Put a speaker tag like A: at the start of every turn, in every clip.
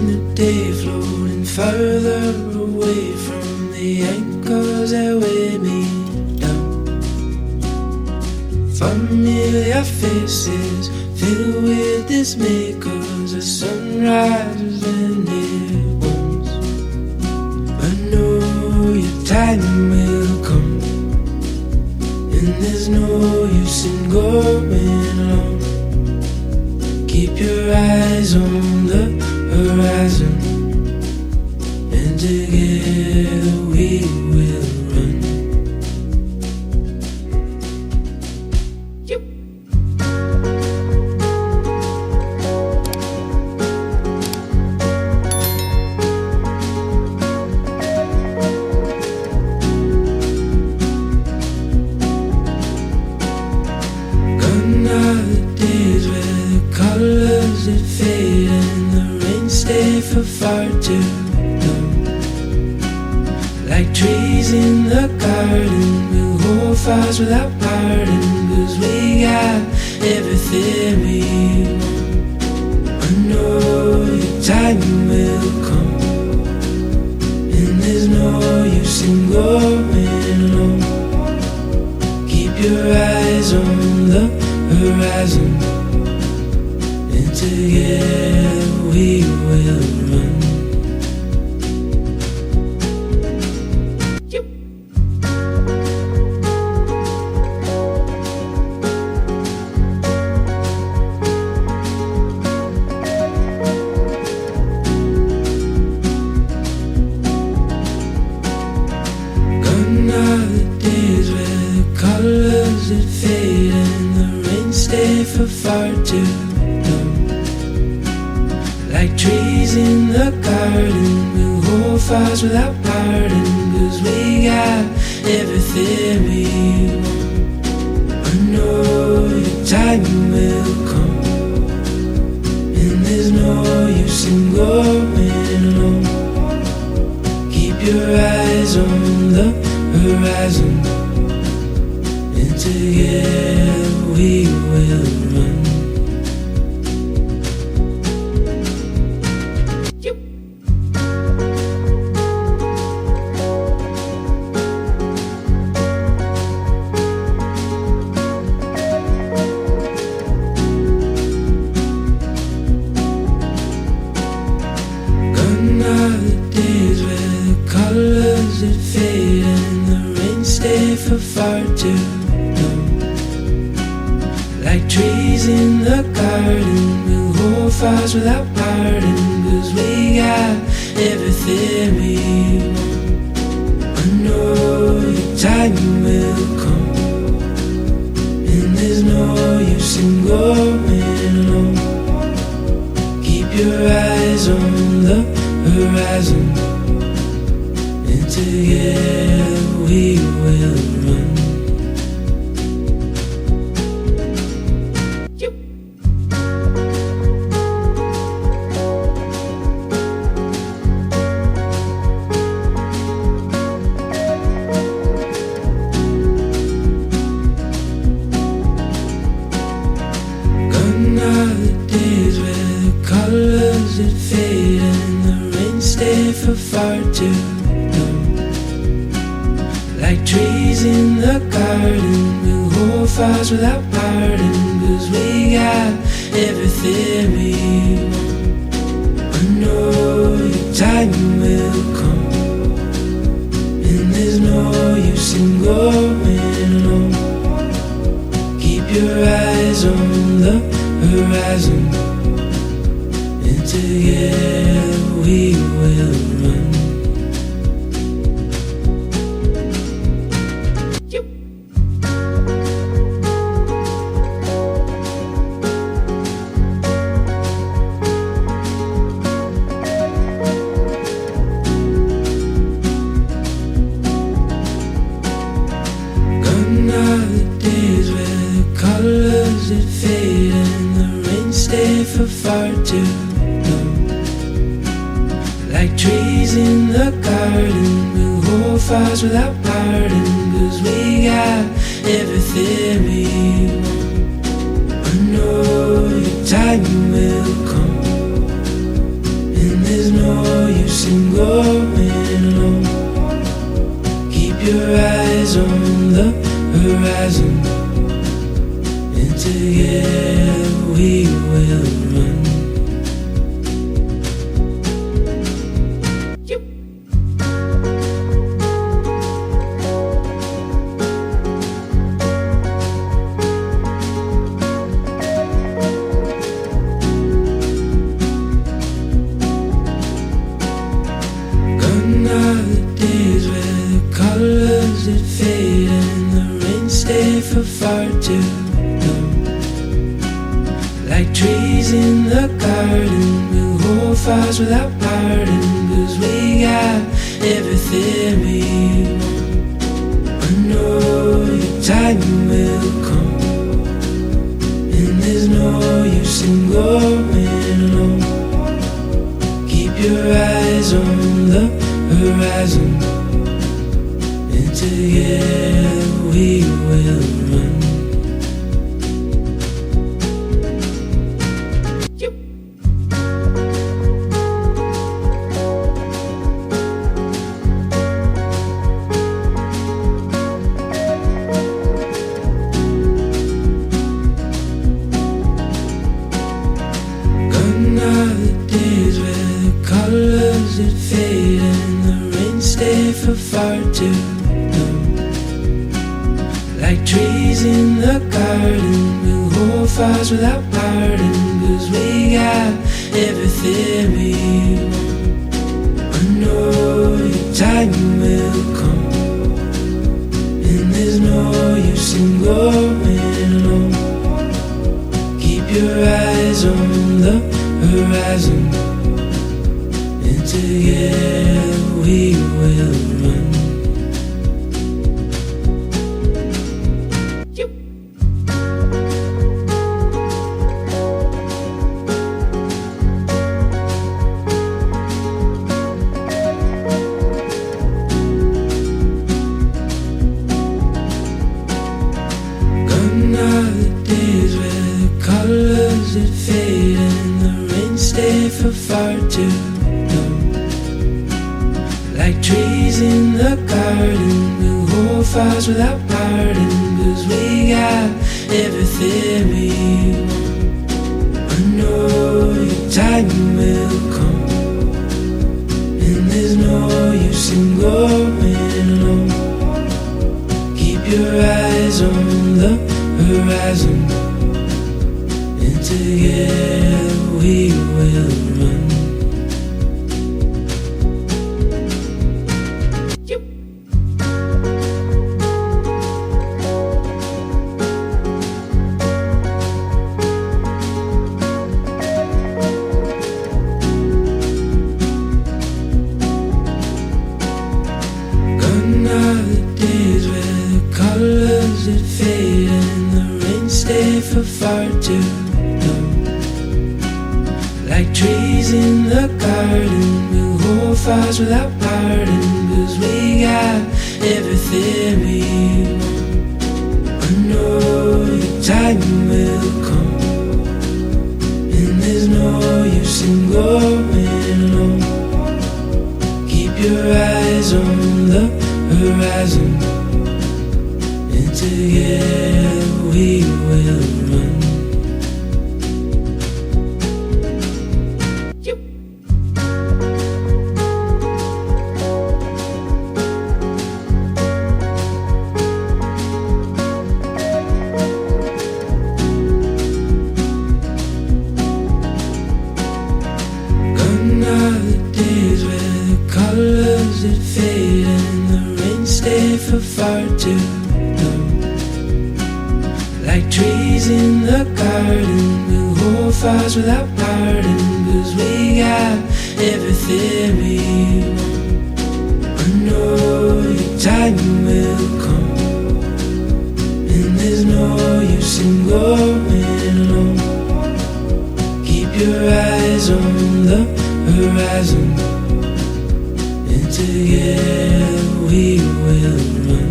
A: the day, floating further away from the anchors that weigh me down. Familiar faces filled with dismay, 'cause the sun rises when it wants. I know your time will come, and there's no use in going alone. Keep your eyes on the horizon, and together we will run. Gone are the days where the colors that fade and the rain stay for far too long. Like trees in the garden, we'll hold fast without parting, 'cause we got everything we want. I know your time will come, and there's no use in going alone. Keep your eyes on the horizon, and together we will run. Gone are the days where the colors that fade and the rain stay for far too long. Like trees in the garden, we'll hold fast without parting, 'cause we got everything we want. I know your time will come, and there's no use in going alone. Keep your eyes on the horizon, and together we will run. Gone are the days where the colors that fade and the rain stay for far too long. Like trees in the garden, we'll hold fast without parting, 'cause we got everything we want. I know your time will come, and there's no use in going alone. Keep your eyes on the horizon, and together we will run. Gone are the days where the colors that fade and the rain stay for far too long. Like trees in the garden, we'll hold fast without parting, 'cause we got everything we want. I know your time will come, and there's no use in going alone. Keep your eyes on the horizon, and together we will run. Gone are the days where the colors that fade and the rain stay for far too long. Like trees in the garden, we'll hold fast without parting, 'cause we got everything we want. I know your time will come, and there's sing going low. Keep your eyes on the horizon, and together we will run. Days where the colors that fade and the rain stay for far too long. Like trees in the garden, we'll hold fires without parting, 'cause we got everything we want. I know your time will come, and there's no use in going alone. Keep your eyes on the horizon, and together we will run. Gone are the days where the colors that fade and the rain stay for far too long. Like trees in the garden, we'll hold fires without parting, 'cause we got everything we want. I know your time will come, and there's no use in going alone. Keep your eyes on the horizon, and together we will run. Gone are the days where the colors that fade and the rain stay for far too long. Like trees in the garden, we'll hold fires without parting, 'cause we got everything we want. I know your time will come, and there's no use in going alone. Keep your eyes on the horizon, and together we will run. Gone are the days where the colors that fade and the rain stay for far too long. Like trees in the garden, we'll hold fires without parting, 'cause we got everything we want. I know your time will come, and there's no use in going alone. Keep your eyes on the horizon, and together we will run. Gone are the days where the colors that fade and the rain stay for far too long. Like trees in the garden, we'll hold fires without parting, 'cause we got everything we want. I know your time will come, and there's no use in going alone. Keep your eyes on the horizon, and together we will run.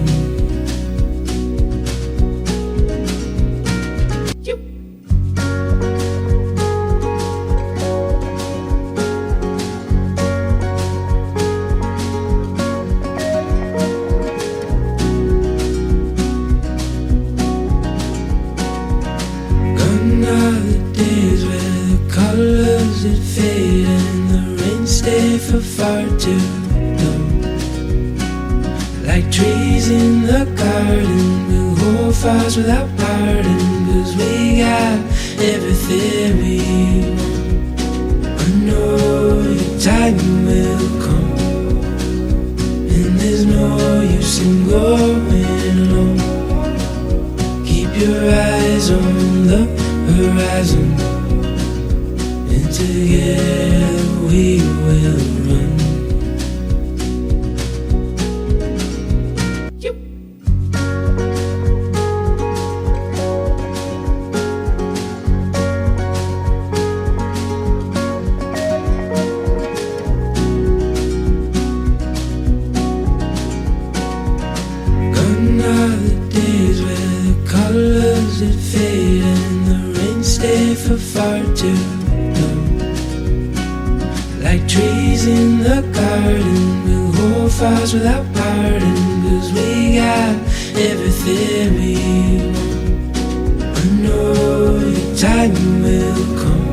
A: for far too long. Like trees in the garden, we'll hold fires without pardon, 'cause we got everything we want. I know your time will come, and there's no use in going alone. Keep your eyes on the horizon, and together we will run. For far too long. Like trees in the garden, we'll hold fires without pardon, 'cause we got everything we want. I know your time will come,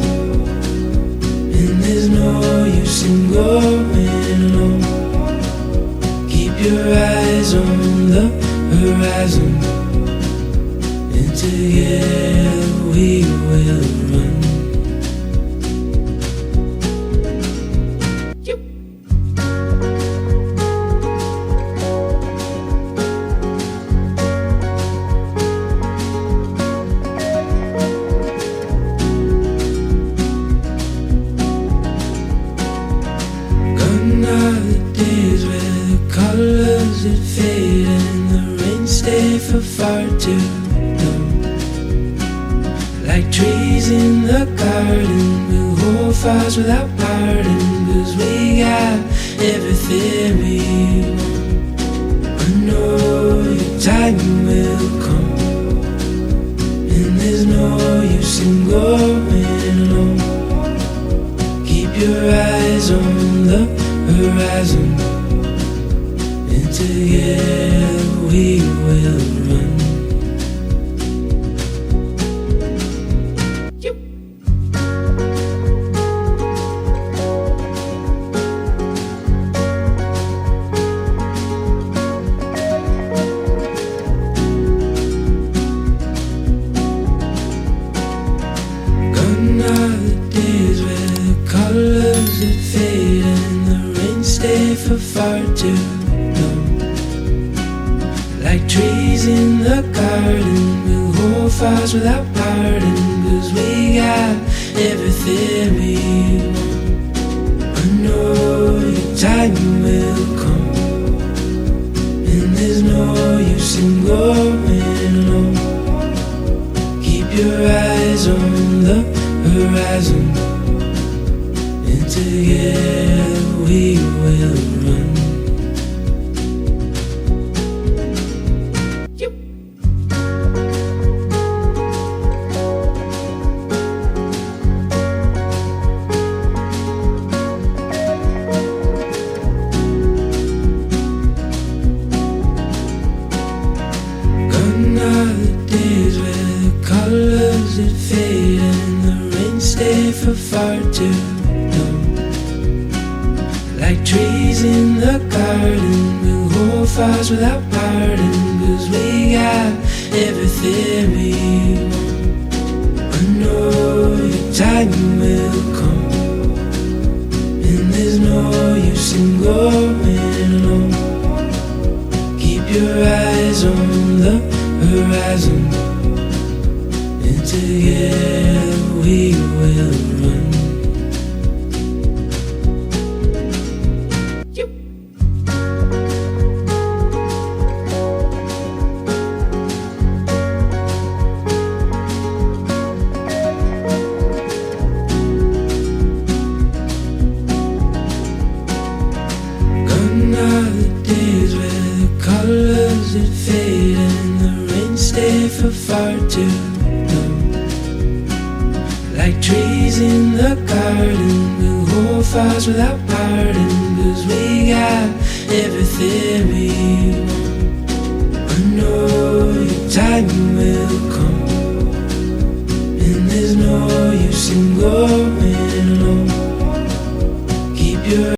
A: and there's no use in going alone. Keep your eyes on the horizon, and together we will run. Gone are the days where the colors that fade and the rain stay for far too long. Like trees in the garden, we'll hold fires without pardon, 'cause we got everything we want. I know your time will come, and there's no use in going alone. Keep your eyes on the horizon, and together we will run. For far too long. Like trees in the garden, we'll hold fires without pardon, 'cause we got everything we want. I know your time will come, and there's no use in going alone. Keep your eyes on the horizon, and together we will run. Gone are the days where the colors that fade and the rain stay for far too long. Like trees in the garden, we'll hold fires without pardon, 'cause we got everything we want. I know your time will come, and there's no use in going alone. Keep your eyes on the horizon, and together we will run. For far too long. Like trees in the garden, we'll hold fires without pardon, 'cause we got everything we want. I know your time will come, and there's no use in going